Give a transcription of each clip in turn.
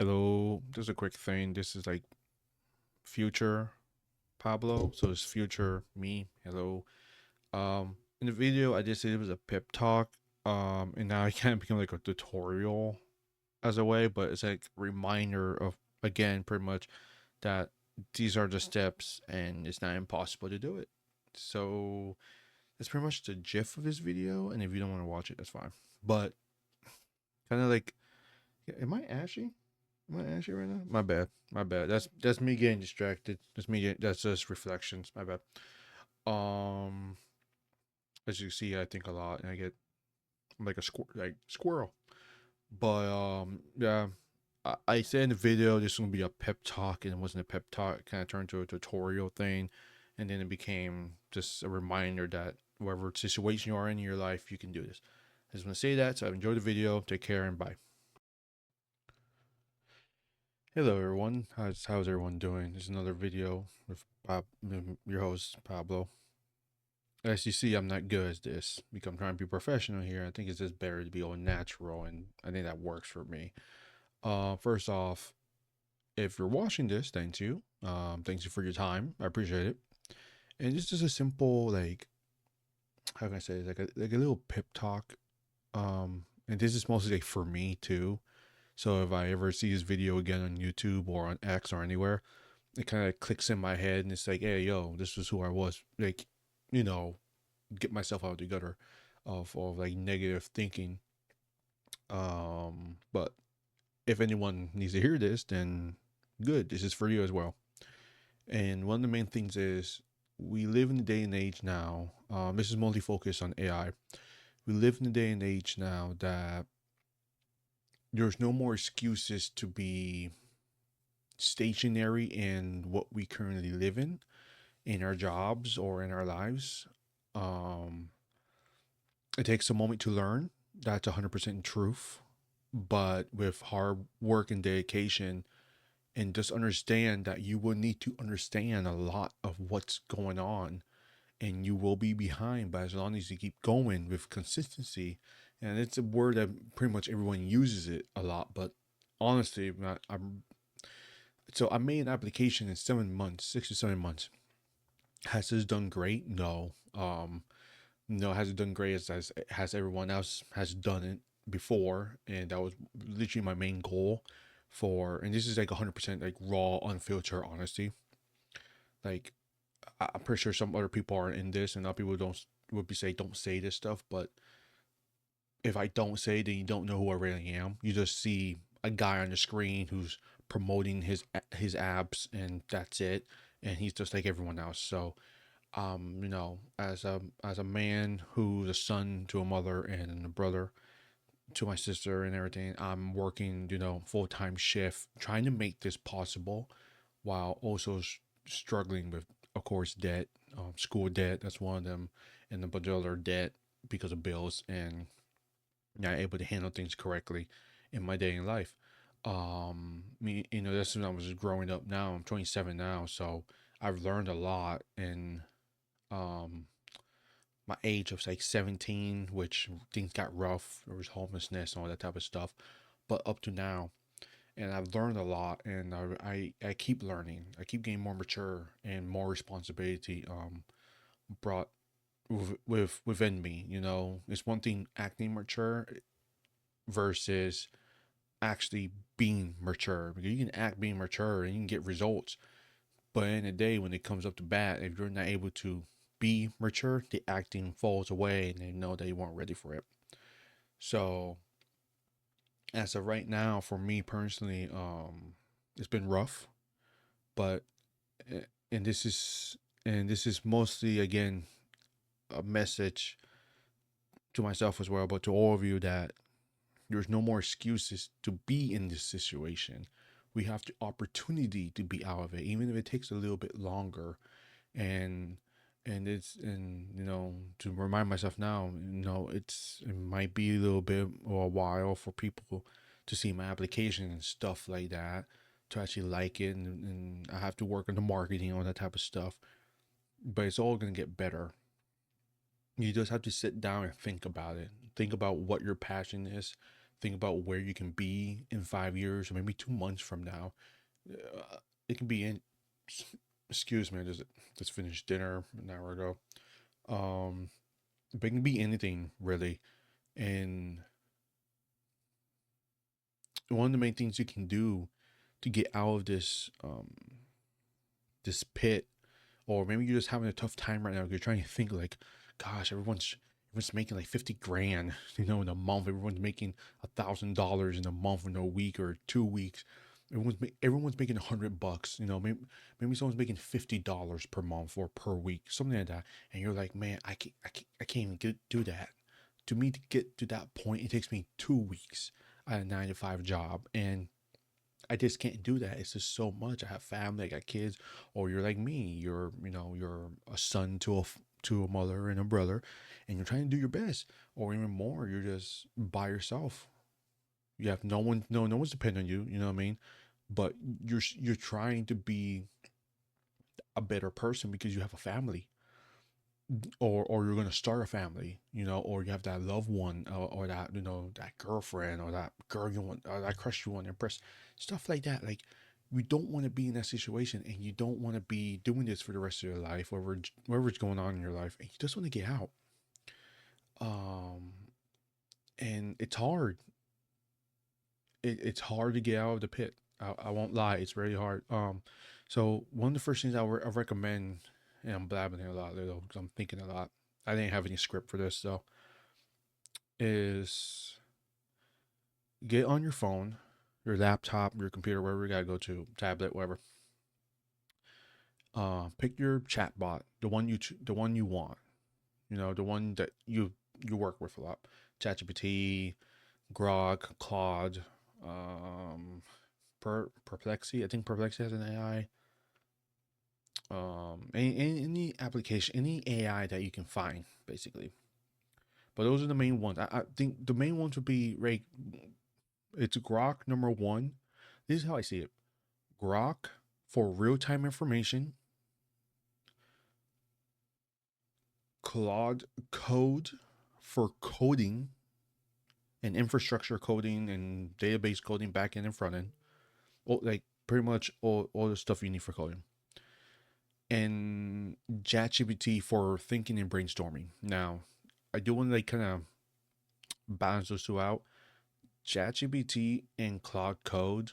Hello, just a quick thing. This is like future Pablo. So it's future me. Hello. In the video I just said it was a pep talk. And now it kind of become like a tutorial as a way, but it's like reminder of again pretty much that these are the steps and it's not impossible to do it. So that's pretty much the gist of this video. And if you don't want to watch it, that's fine. But kind of like, am I ashy? Am I ashy right now? My bad. My bad. That's me getting distracted. That's just reflections. My bad. Um, as you see, I think a lot, and I'm like a squirrel. But yeah. I said in the video this was gonna be a pep talk, and it wasn't a pep talk. It kind of turned into a tutorial thing, and then it became just a reminder that whatever situation you are in your life, you can do this. I just want to say that. So I've enjoyed the video. Take care and bye. Hello everyone. How's everyone doing? There's another video with your host Pablo. As you see, I'm not good at this because I'm trying to be professional here. I think it's just better to be all natural, and I think that works for me. First off, if you're watching this, thank you. Thank you for your time. I appreciate it. And it's just a simple how can I say it? Like a little pep talk. And this is mostly like for me too. So if I ever see this video again on YouTube or on X or anywhere, it kind of clicks in my head and it's like, hey, yo, this is who I was. Like, you know, get myself out of the gutter of like negative thinking. But if anyone needs to hear this, then good. This is for you as well. And one of the main things is we live in a day and age now. This is mostly focused on AI. We live in a day and age now that there's no more excuses to be stationary in what we currently live in our jobs or in our lives. Um, it takes a moment to learn. That's 100% truth. But with hard work and dedication, and just understand that you will need to understand a lot of what's going on, and you will be behind. But as long as you keep going with consistency, and it's a word that pretty much everyone uses it a lot, but honestly, I made an application in 7 months, 6 to 7 months. Has this done great? No. No, has it done great as has everyone else has done it before, and that was literally my main goal for. And this is like 100% like raw, unfiltered honesty. Like I'm pretty sure some other people are in this, and other people would be say don't say this stuff. But if I don't say, then you don't know who I really am. You just see a guy on the screen who's promoting his abs, and that's it. And he's just like everyone else. So as a man who's a son to a mother and a brother to my sister and everything, I'm working, full-time shift trying to make this possible while also struggling with, of course, debt, school debt. That's one of them, and a bunch of other debt because of bills, and not able to handle things correctly in my daily life. That's when I was growing up. Now I'm 27 now, so I've learned a lot in um my age of like 17, which things got rough. There was homelessness and all that type of stuff. But up to now, and I've learned a lot, and I keep learning. I keep getting more mature, and more responsibility brought within me. It's one thing acting mature versus actually being mature. Because you can act being mature and you can get results, but in the day when it comes up to bat, if you're not able to be mature, the acting falls away, and they know they weren't ready for it. So as of right now, for me personally, it's been rough, but eh, and this is mostly again a message to myself as well, but to all of you, that there's no more excuses to be in this situation. We have the opportunity to be out of it, even if it takes a little bit longer. And to remind myself now, it might be a little bit or a while for people to see my application and stuff like that, to actually like it, and I have to work on the marketing, all that type of stuff. But it's all gonna get better. You just have to sit down and think about it. Think about what your passion is. think about where you can be in 5 years or maybe 2 months from now. It can be in. Excuse me, I just finished dinner an hour ago. Um, but it can be anything really, and one of the main things you can do to get out of this pit, or maybe you're just having a tough time right now. You're trying to think like, gosh, everyone's making like 50 grand, in a month. Everyone's making $1,000 in a month, in a week or 2 weeks. Everyone's making $100. Maybe someone's making $50 per month or per week, something like that. And you're like, man, I can't even do that. To me, to get to that point, it takes me 2 weeks at a 9 to 5 job, and I just can't do that. It's just so much. I have family, I got kids, or you're like me. You're a son to a mother and a brother, and you're trying to do your best, or even more. You're just by yourself. You have no one's depending on you. You know what I mean? But you're trying to be a better person because you have a family, or you're gonna start a family, or you have that loved one, or that that girlfriend, or that girl you want, or that crush you want to impress, stuff like that. Like, you don't want to be in that situation, and you don't want to be doing this for the rest of your life, whatever's going on in your life, and you just want to get out. Um, and it's hard. It's hard to get out of the pit. I won't lie, it's very hard. So one of the first things I recommend, and I'm blabbing here a lot though because I'm thinking a lot. I didn't have any script for this, so is get on your phone, your laptop, your computer, wherever you gotta go to, tablet, whatever. Pick your chat bot, the one you want, the one that you work with a lot. ChatGPT, Grok, Claude, um, Perplexity. I think Perplexity has an AI. Any application, any AI that you can find, basically. But those are the main ones. I think the main ones would be right. It's Grok number one. This is how I see it. Grok for real time information. Claude Code for coding and infrastructure coding and database coding, back end and front end. Like pretty much all the stuff you need for coding. And ChatGPT for thinking and brainstorming. Now, I do want to like kind of balance those two out. ChatGPT and Claude Code,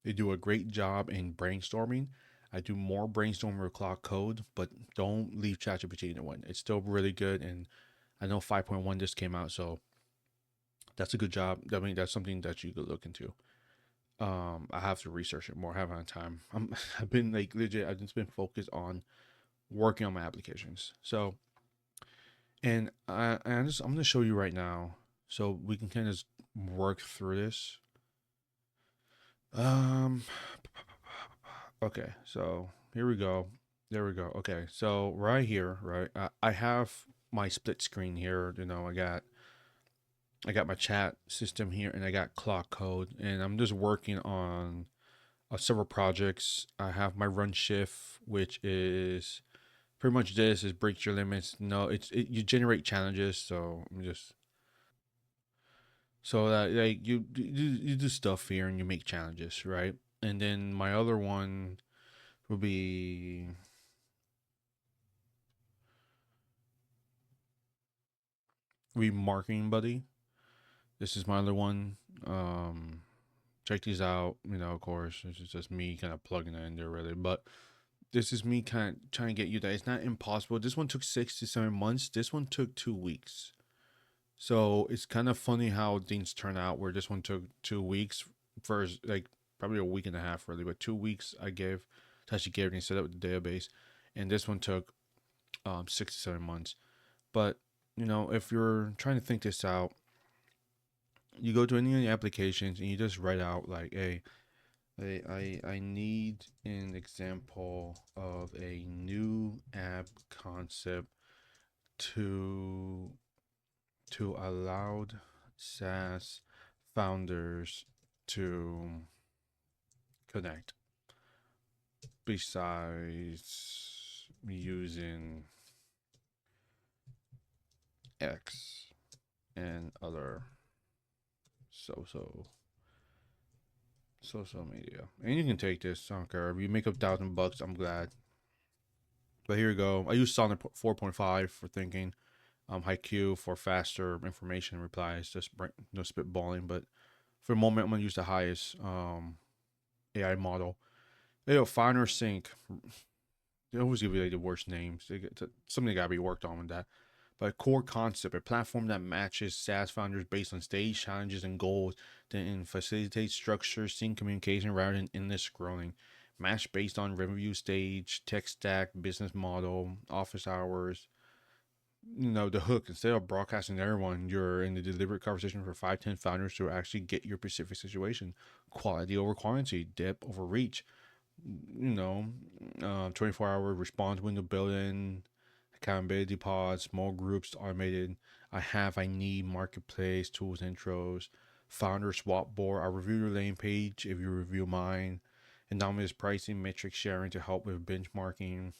they do a great job in brainstorming. I do more brainstorming with Claude Code, but don't leave ChatGPT in the one. It's still really good, and I know 5.1 just came out, so that's a good job. I mean, that's something that you could look into. I have to research it more. I haven't had time. I've been like legit. I've just been focused on working on my applications. So, and I'm gonna show you right now, so we can kind of work through this. Um, okay, so here we go. There we go. Okay, so right here, right, I have my split screen here. I got my chat system here, and I got Claude Code, and I'm just working on several projects. I have my run shift, which is pretty much this is break your limits. No, you generate challenges, so I'm just so that like you do stuff here and you make challenges, right? And then my other one will be Remarketing Buddy. This is my other one. Check these out. Of course, this is just me kind of plugging it in there, really. But this is me kind of trying to get you that it's not impossible. This one took 6 to 7 months. This one took 2 weeks. So it's kind of funny how things turn out. Where this one took 2 weeks, first like probably a week and a half, really, but 2 weeks I gave to actually get everything set up with the database, and this one took 6 to 7 months. But if you're trying to think this out, you go to any of the applications and you just write out like, hey, I need an example of a new app concept to allow SaaS founders to connect besides using X and other So so social media, and you can take this. I don't care if you make $1,000. I'm glad. But here you go. I use Sonnet 4.5 for thinking. Haiku for faster information replies. Just no spitballing. But for the moment, I'm gonna use the highest AI model. You know, Finer Sync. They always give you like the worst names. Something got to be worked on with that. But core concept, a platform that matches SaaS founders based on stage challenges and goals, then facilitates structure, sync communication rather than endless scrolling. Match based on revenue stage, tech stack, business model, office hours. You know, the hook, instead of broadcasting to everyone, you're in the deliberate conversation for 5, 10 founders to actually get your specific situation. Quality over quantity, depth over reach. You know, 24-hour response window built-in, accountability pods, small groups, automated. I need marketplace tools, intros, founder swap board. I'll review your landing page if you review mine. Anonymous pricing, metric sharing to help with benchmarking.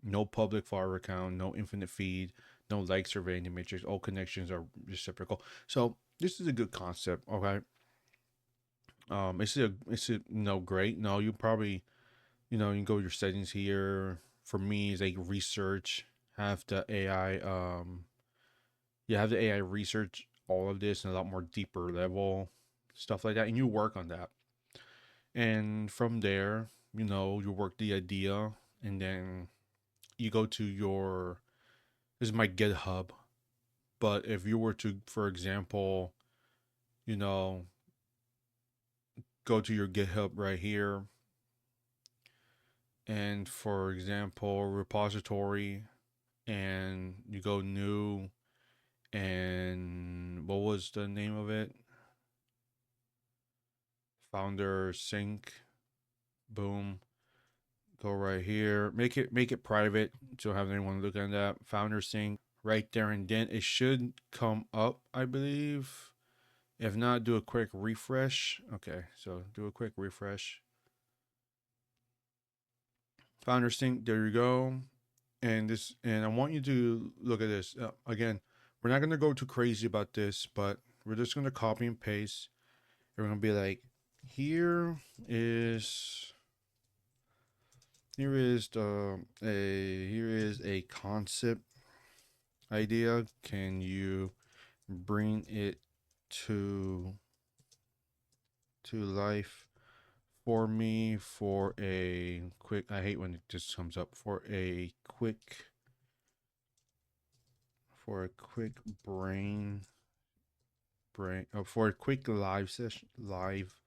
No public follower account, no infinite feed, no like surveying the matrix. All connections are reciprocal. So this is a good concept. Okay. Is it great? No, you probably you can go to your settings here. For me, it's like research. Have the AI you have the AI research all of this in a lot more deeper level, stuff like that, and you work on that. And from there, you work the idea, and then you go to your this is my GitHub. But if you were to, for example, you know, go to your GitHub right here, and for example, repository, and you go new, and what was the name of it? Founder sync. Boom. Go right here. Make it private. So don't have anyone look at that. Founder sync right there, and then it should come up, I believe. If not, do a quick refresh. Okay, so do a quick refresh. Founder sync. There you go. And I want you to look at this again. We're not gonna go too crazy about this, but we're just gonna copy and paste. And we're gonna be like, here is here is a concept idea. Can you bring it to life for me for a quick? I hate when it just comes up for a quick brain for a quick live session live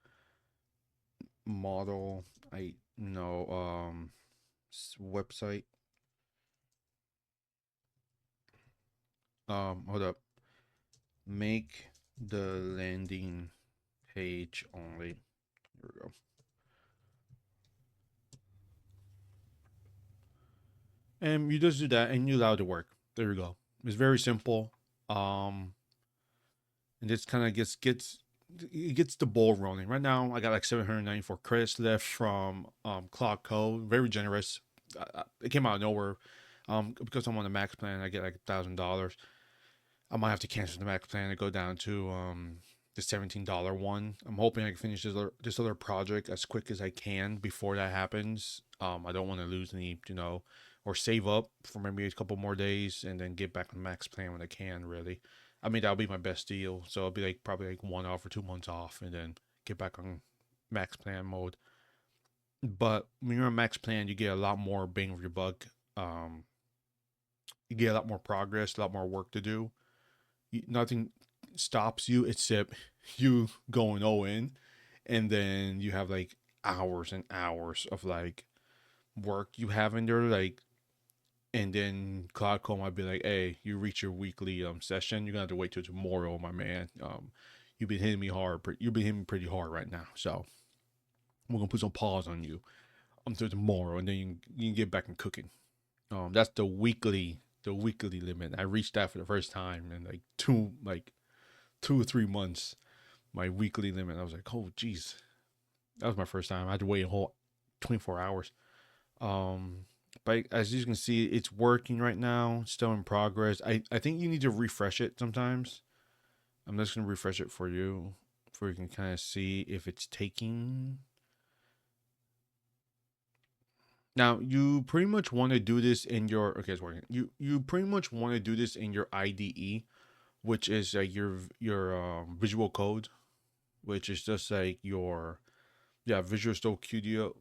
model. I know website. Hold up. Make the landing page only. Here we go. And you just do that, and you allow it to work. There you go. It's very simple. Um, and this kind of gets the ball rolling. Right now, I got like 794 credits left from Claude Code. Very generous. It came out of nowhere. Because I'm on the max plan, I get like $1,000. I might have to cancel the max plan and go down to the $17 one. I'm hoping I can finish this other project as quick as I can before that happens. I don't want to lose any, or save up for maybe a couple more days and then get back on the max plan when I can. Really, I mean that'll be my best deal. So it'll be like probably like 1 off or 2 months off, and then get back on max plan mode. But when you're on max plan, you get a lot more bang for your buck. Um, you get a lot more progress, a lot more work to do. Nothing stops you except you going all in, and then you have like hours and hours of like work you have in there, like, and then Cloud Call might be like, "Hey, you reach your weekly session. You're gonna have to wait till tomorrow, my man. You've been hitting me hard. You've been hitting me pretty hard right now, so we're gonna put some pause on you until tomorrow, and then you can get back and cooking." That's the weekly limit. I reached that for the first time in like 2 or 3 months. My weekly limit. I was like, oh geez, that was my first time. I had to wait a whole 24 hours. Um, but as you can see, it's working right now. Still in progress. I think you need to refresh it sometimes. I'm just gonna refresh it for you where you can kind of see if it's taking. Now you pretty much want to do this in your okay, it's working. You pretty much want to do this in your IDE, which is like your Visual Code, which is just like your Visual Studio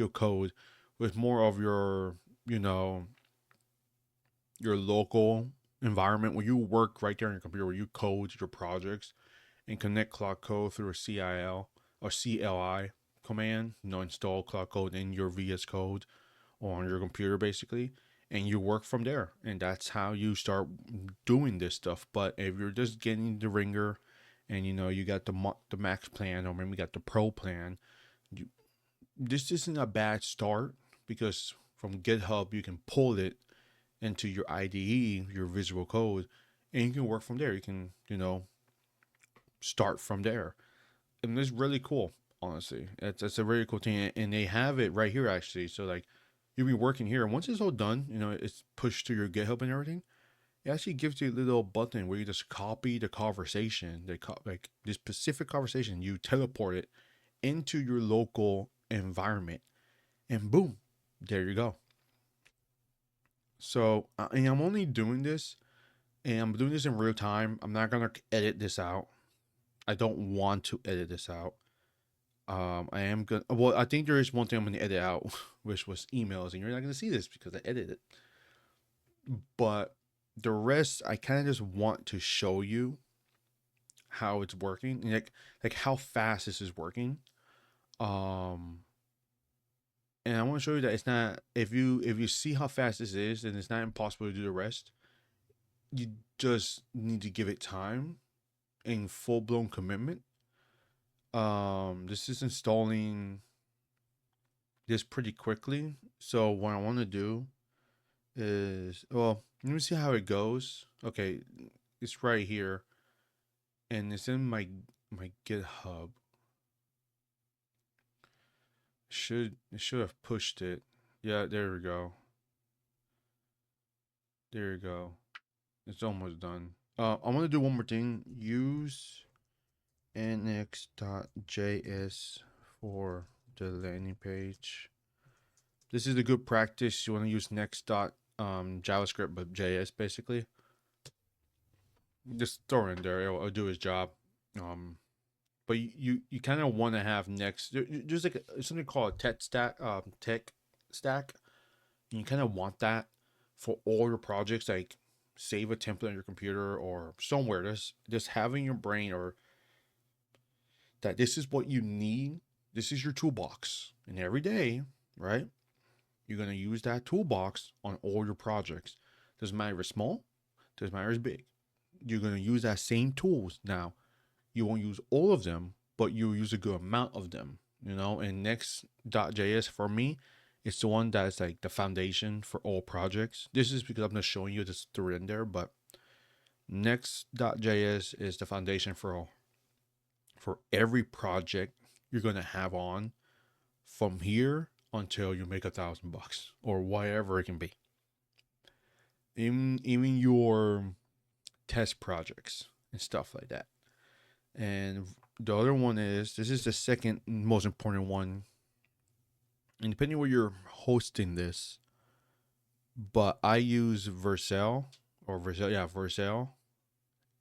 Code, with more of your you know your local environment where you work right there on your computer, where you code your projects and connect Claude Code through a CIL or CLI command. Install Claude Code in your VS Code or on your computer basically, and you work from there. And that's how you start doing this stuff. But if you're just getting the ringer, and you got the max plan, or maybe you got the pro plan, this isn't a bad start, because from GitHub you can pull it into your IDE, your Visual Code, and you can work from there. You can start from there, and it's really cool. Honestly, it's a really cool thing, and they have it right here actually. So like, you'll be working here, and once it's all done, it's pushed to your GitHub and everything. It actually gives you a little button where you just copy the conversation, like this specific conversation, you teleport it into your local environment, and boom, there you go. So, and I'm only doing this, and I'm doing this in real time. I'm not gonna edit this out. I don't want to edit this out. I am gonna. Well, I think there is one thing I'm gonna edit out, which was emails, and you're not gonna see this because I edited it. But the rest, I kind of just want to show you how it's working, and like how fast this is working. Um, and I want to show you that it's not. If you see how fast this is, then it's not impossible to do the rest. You just need to give it time and full blown commitment. This is installing this pretty quickly. So what I want to do is, well, let me see how it goes. Okay, it's right here, and it's in my GitHub. It should have pushed it. Yeah, there we go. There you go. It's almost done. I want to do one more thing. Use nx.js for the landing page. This is a good practice. You want to use JavaScript, but JS basically. Just throw it in there. It'll do his job. But you kind of want to have Next. There's like something called a tech stack. And you kind of want that for all your projects. Like, save a template on your computer or somewhere. Just having your brain, or that this is what you need. This is your toolbox, and every day, right? You're gonna use that toolbox on all your projects. Doesn't matter if it's small, doesn't matter if it's big. You're gonna use that same tools. Now, you won't use all of them, but you'll use a good amount of them. And Next.js for me, it's the one that's like the foundation for all projects. This is because I'm not showing you this through in there, but Next.js is the foundation for every project you're gonna have on from here until you make $1,000 or whatever it can be. Even your test projects and stuff like that. And the other one is, this is the second most important one, and depending where you're hosting this, but I use Vercel,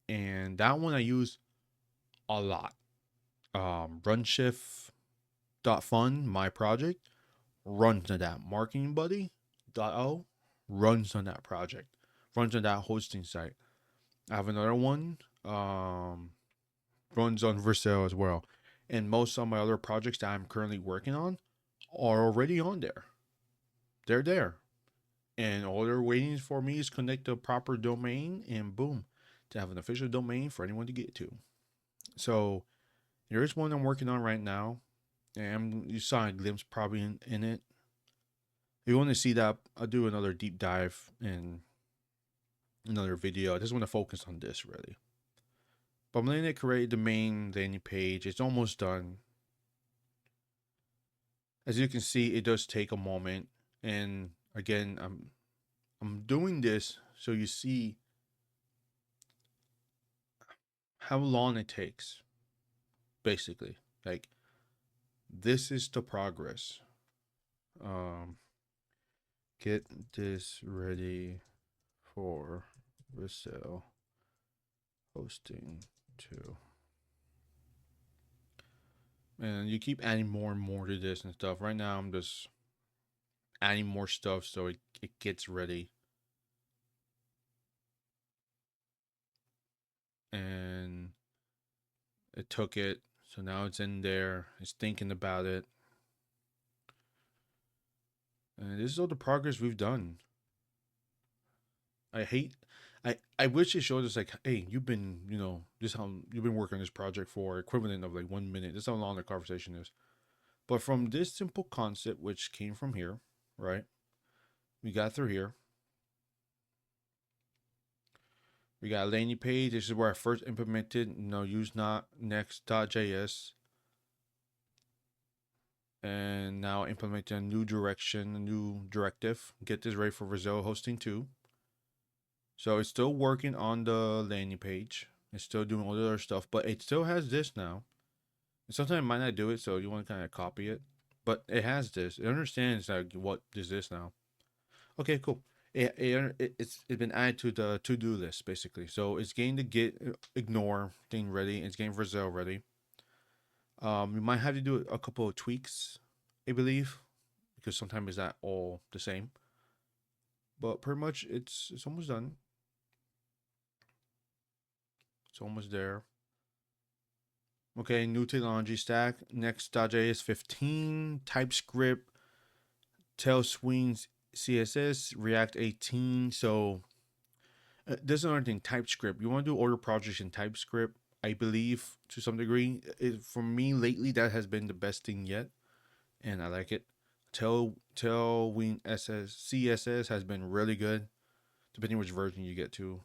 and that one I use a lot. Runshift.fun, my project, runs on that. Marketingbuddy.o runs on that project, runs on that hosting site. I have another one, runs on Vercel as well. And most of my other projects that I'm currently working on are already on there. They're there. And all they're waiting for me is connect the proper domain, and boom, to have an official domain for anyone to get to. So there is one I'm working on right now, and you saw a glimpse probably in it. If you want to see that, I'll do another deep dive in another video. I just want to focus on this really. But I'm letting it create the main landing page. It's almost done. As you can see, it does take a moment. And again, I'm doing this so you see how long it takes, basically. Like, this is the progress. Um, get this ready for resale hosting too. And you keep adding more and more to this and stuff. Right now, I'm just adding more stuff so it gets ready. And it took it. So now it's in there. It's thinking about it. And this is all the progress we've done. I wish it showed us like, hey, you've been, this how you've been working on this project for equivalent of like 1 minute. This is how long the conversation is. But from this simple concept, which came from here, right? We got through here. We got a landing page. This is where I first implemented, use not next.js. And now implementing a new direction, a new directive. Get this ready for Brazil hosting too. So it's still working on the landing page. It's still doing all the other stuff, but it still has this now. And sometimes it might not do it, so you want to kind of copy it. But it has this. It understands like what is this now. Okay, cool. It's been added to the to-do list basically. So it's getting the ignore thing ready. It's getting Brazil ready. You might have to do a couple of tweaks, I believe, because sometimes it's not all the same. But pretty much it's almost done. It's almost there. Okay, new technology stack. Next.js 15, TypeScript, Tailwinds CSS, React 18. So there's another thing, TypeScript. You want to do older projects in TypeScript, I believe, to some degree. For me, lately, that has been the best thing yet, and I like it. Tailwind CSS has been really good, depending which version you get to.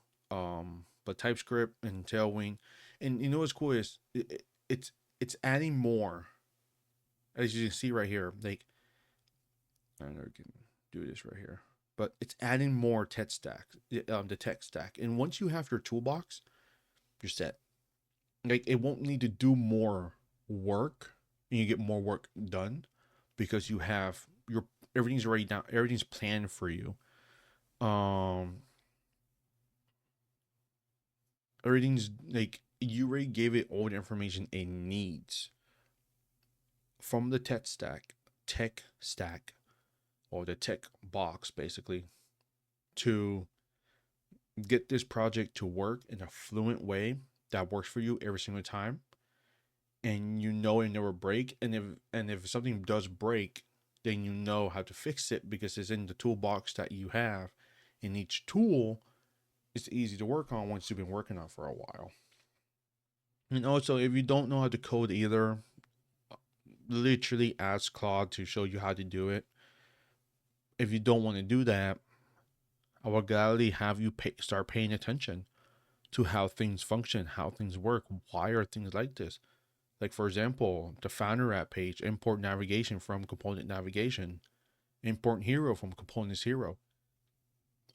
But TypeScript and Tailwind, and you know what's cool is it's adding more, as you can see right here. Like, I don't know, we can do this right here, but it's adding more tech stack, the tech stack. And once you have your toolbox, you're set. Like, it won't need to do more work, and you get more work done because you have everything's already down, everything's planned for you. Everything's like you already gave it all the information it needs from the tech stack, or the tech box, basically, to get this project to work in a fluent way that works for you every single time, and it never break. And if something does break, then you know how to fix it because it's in the toolbox that you have. In each tool, it's easy to work on once you've been working on it for a while. And also, if you don't know how to code either, literally ask Claude to show you how to do it. If you don't want to do that, I will gladly have you start paying attention to how things function, how things work. Why are things like this? Like, for example, the Founder app page, import navigation from component navigation, import hero from components hero.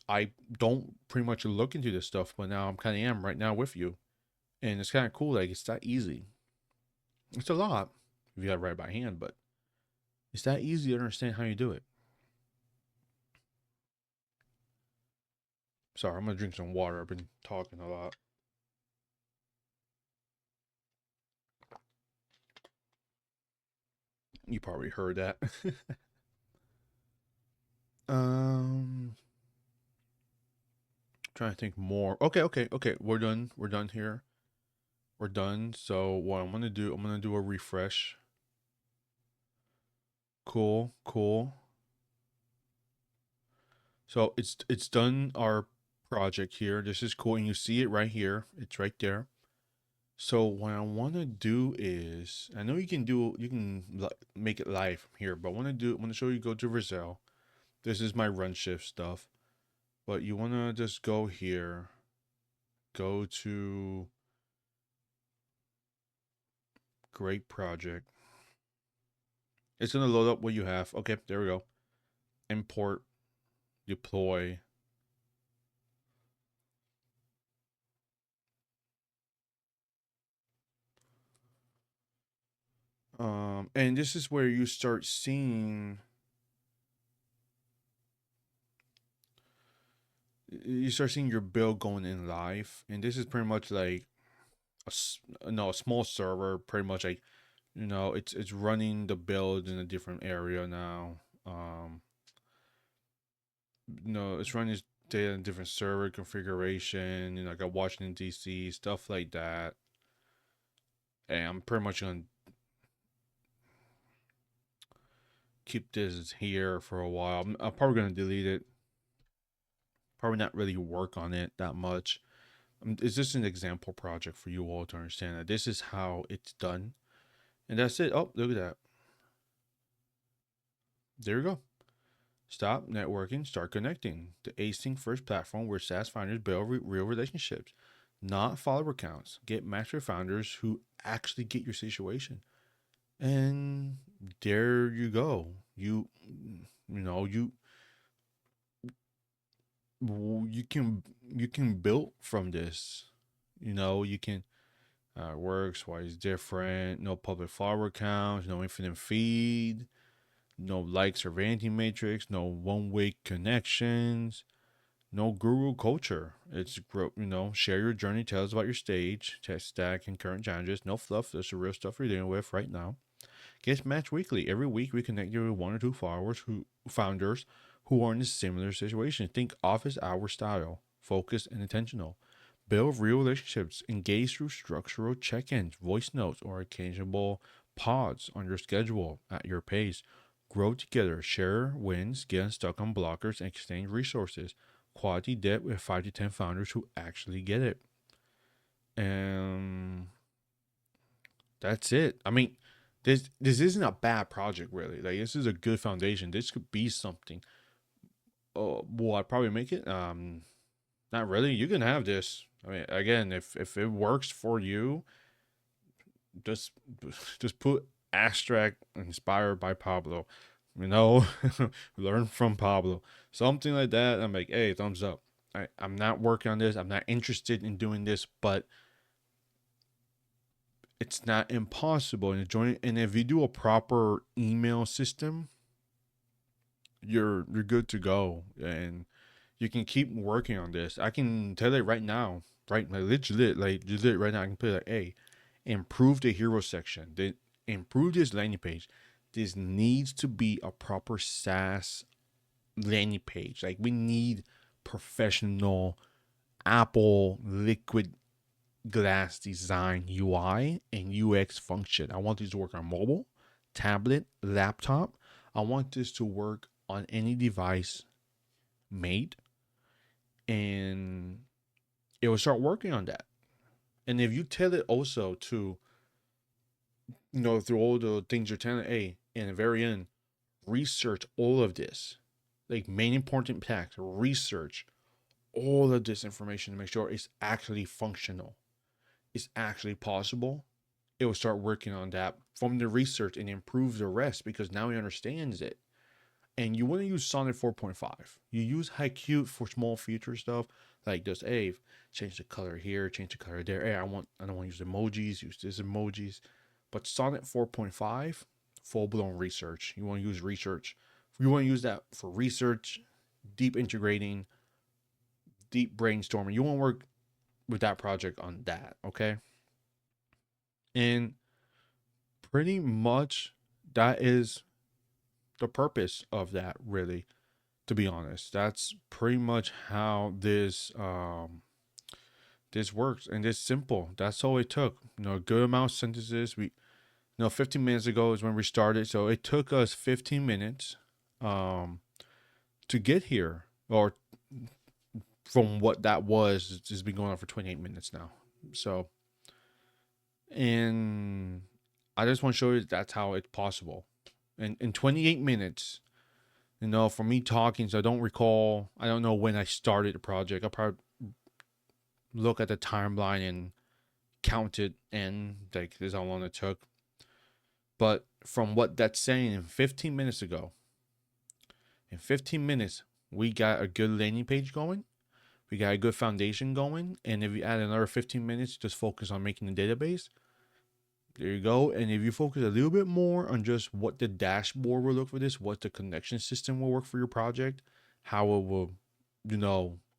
I don't pretty much look into this stuff, but now I'm kind of am right now with you. And it's kind of cool. Like, it's that easy. It's a lot if you got to write by hand, but it's that easy to understand how you do it. Sorry, I'm going to drink some water. I've been talking a lot. You probably heard that. um, Trying to think more. Okay. We're done. We're done here. We're done. So what I'm gonna do a refresh. Cool. So it's done our project here. This is cool, and you see it right here. It's right there. So what I want to do is, I know you can make it live from here, but I want to show you go to Brazil. This is my run shift stuff, but you want to just go here, go to great project. It's gonna load up what you have. Okay, there we go. Import, deploy. And this is where you start seeing your build going in live, and this is pretty much like a small server, pretty much like it's running the build in a different area now. Um, it's running its data in different server configuration, like a Washington D.C. stuff like that. And I'm pretty much gonna keep this here for a while. I'm probably gonna delete it. Probably not really work on it that much. It's just an example project for you all to understand that this is how it's done, and that's it. Oh, look at that. There you go. Stop networking, start connecting. The async first platform where SaaS founders build real relationships, not follower counts. Get master founders who actually get your situation. And there you go. You know, you can build from this. You can how it works, why it's different, no public follower counts, no infinite feed, no likes or vanity matrix, no one-way connections, no guru culture. It's share your journey, tell us about your stage, tech stack, and current challenges. No fluff. That's the real stuff you're dealing with right now. Guest match weekly. Every week we connect you with one or two founders who are in a similar situation. Think office hour style, focused and intentional. Build real relationships. Engage through structural check-ins, voice notes, or occasional pods on your schedule at your pace. Grow together, share wins, get unstuck on blockers, and exchange resources. Quality depth with 5 to 10 founders who actually get it. And that's it. I mean, this isn't a bad project really. Like this is a good foundation. This could be something. Oh, will I probably make it? Not really. You can have this. I mean, again, if it works for you, just just put abstract inspired by Pablo. Learn from Pablo. Something like that. I'm like, hey, thumbs up. I'm not working on this. I'm not interested in doing this, but it's not impossible. And if you do a proper email system, you're good to go, and you can keep working on this. I can tell it right now, right? Like legit right now. I can put like, hey, improve the hero section. Then improve this landing page. This needs to be a proper SaaS landing page. Like we need professional Apple liquid glass design UI and UX function. I want this to work on mobile, tablet, laptop. I want this to work on any device made, and it will start working on that. And if you tell it also to, through all the things you're telling, hey, in the very end, research all of this, like main important facts, research all of this information to make sure it's actually functional, it's actually possible. It will start working on that from the research and improve the rest because now he understands it. And you wouldn't use Sonnet 4.5. You use Haiku for small feature stuff like just, hey, change the color here, change the color there. Hey, I don't want to use emojis, use this emojis. But Sonnet 4.5, full blown research. You want to use research. You want to use that for research, deep integrating, deep brainstorming. You want to work with that project on that, okay? And pretty much that is the purpose of that, really, to be honest. That's pretty much how this works, and it's simple. That's all it took. A good amount of sentences. 15 minutes ago is when we started, so it took us 15 minutes to get here, or from what that was, it's been going on for 28 minutes now. So, and I just want to show you that's how it's possible. And in 28 minutes, for me talking, so I don't know when I started the project. I'll probably look at the timeline and count it, and like this is how long it took. But from what that's saying, in 15 minutes ago, in 15 minutes, we got a good landing page going. We got a good foundation going. And if you add another 15 minutes, just focus on making the database, There you go. And if you focus a little bit more on just what the dashboard will look for this, what the connection system will work for your project, how it will,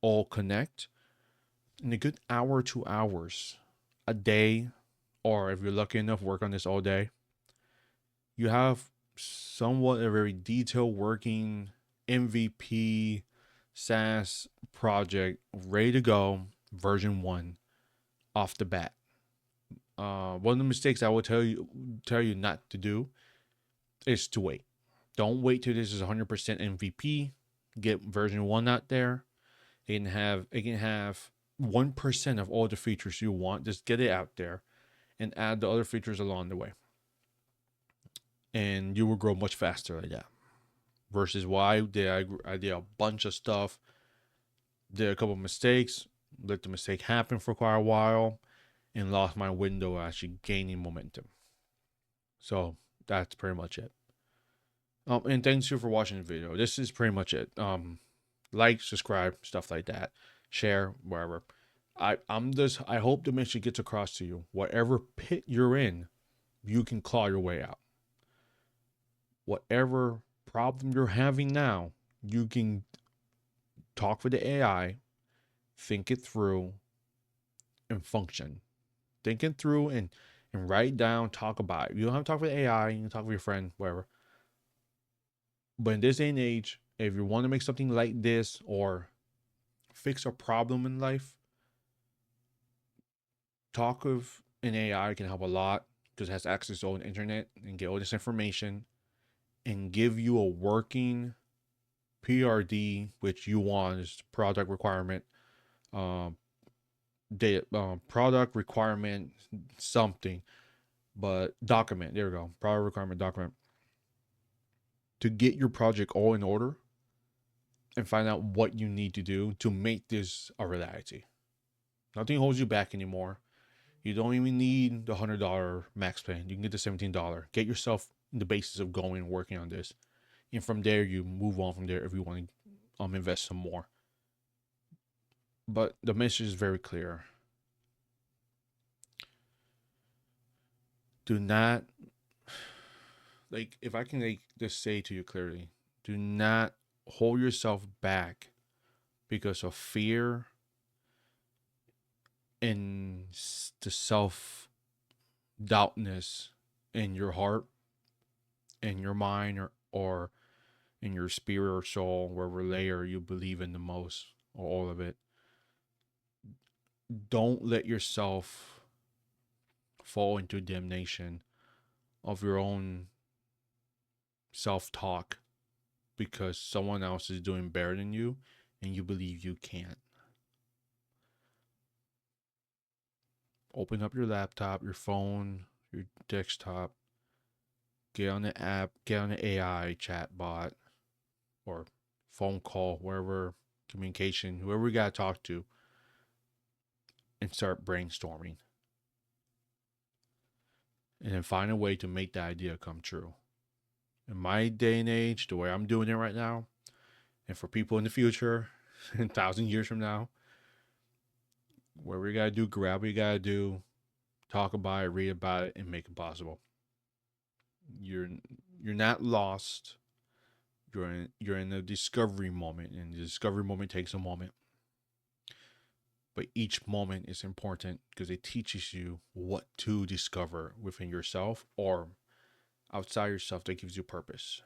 all connect in a good hour, 2 hours a day, or if you're lucky enough, work on this all day, you have somewhat a very detailed working MVP SaaS project ready to go, version 1 off the bat. One of the mistakes I will tell you not to do is to wait. Don't wait till this is 100% MVP. Get version 1 out there. It can have 1% of all the features you want. Just get it out there and add the other features along the way. And you will grow much faster like that. Versus why I did a bunch of stuff, did a couple of mistakes, let the mistake happen for quite a while, and lost my window of actually gaining momentum. So that's pretty much it. And thanks you for watching the video. This is pretty much it. Like, subscribe, stuff like that. Share, wherever. I hope the message gets across to you. Whatever pit you're in, you can claw your way out. Whatever problem you're having now, you can talk with the AI, think it through, and function. Think it through and write down, talk about it. You don't have to talk with AI, you can talk with your friend, whatever. But in this day and age, if you want to make something like this or fix a problem in life, talk with an AI can help a lot because it has access to all the internet and get all this information and give you a working PRD, which you want is product requirement, product requirement something, but document. There we go. Product requirement document to get your project all in order and find out what you need to do to make this a reality. Nothing holds you back anymore. You don't even need the $100 max plan. You can get the $17. Get yourself in the basis of going and working on this. And from there, you move on from there if you want to invest some more. But the message is very clear. Do not, if I can just say to you clearly, do not hold yourself back because of fear and the self-doubtness in your heart, in your mind, or in your spirit or soul, wherever layer you believe in the most, or all of it. Don't let yourself fall into damnation of your own self-talk because someone else is doing better than you and you believe you can't. Open up your laptop, your phone, your desktop, get on the app, get on the AI chat bot or phone call, wherever, communication, whoever we got to talk to, and start brainstorming. And then find a way to make that idea come true. In my day and age, the way I'm doing it right now, and for people in the future, 1,000 years from now, whatever you gotta do, grab what you gotta do, talk about it, read about it, and make it possible. You're not lost. You're in a discovery moment, and the discovery moment takes a moment. But each moment is important because it teaches you what to discover within yourself or outside yourself that gives you purpose.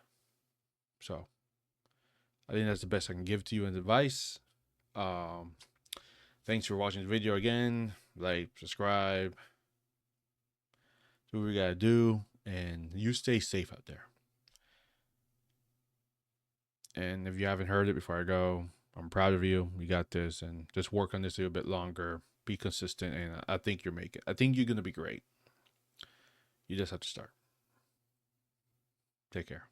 So I think that's the best I can give to you as advice. Thanks for watching the video again. Like, subscribe, do what we gotta do, and you stay safe out there. And if you haven't heard it before I go, I'm proud of you. You got this, and just work on this a little bit longer. Be consistent, and I think I think you're gonna be great. You just have to start. Take care.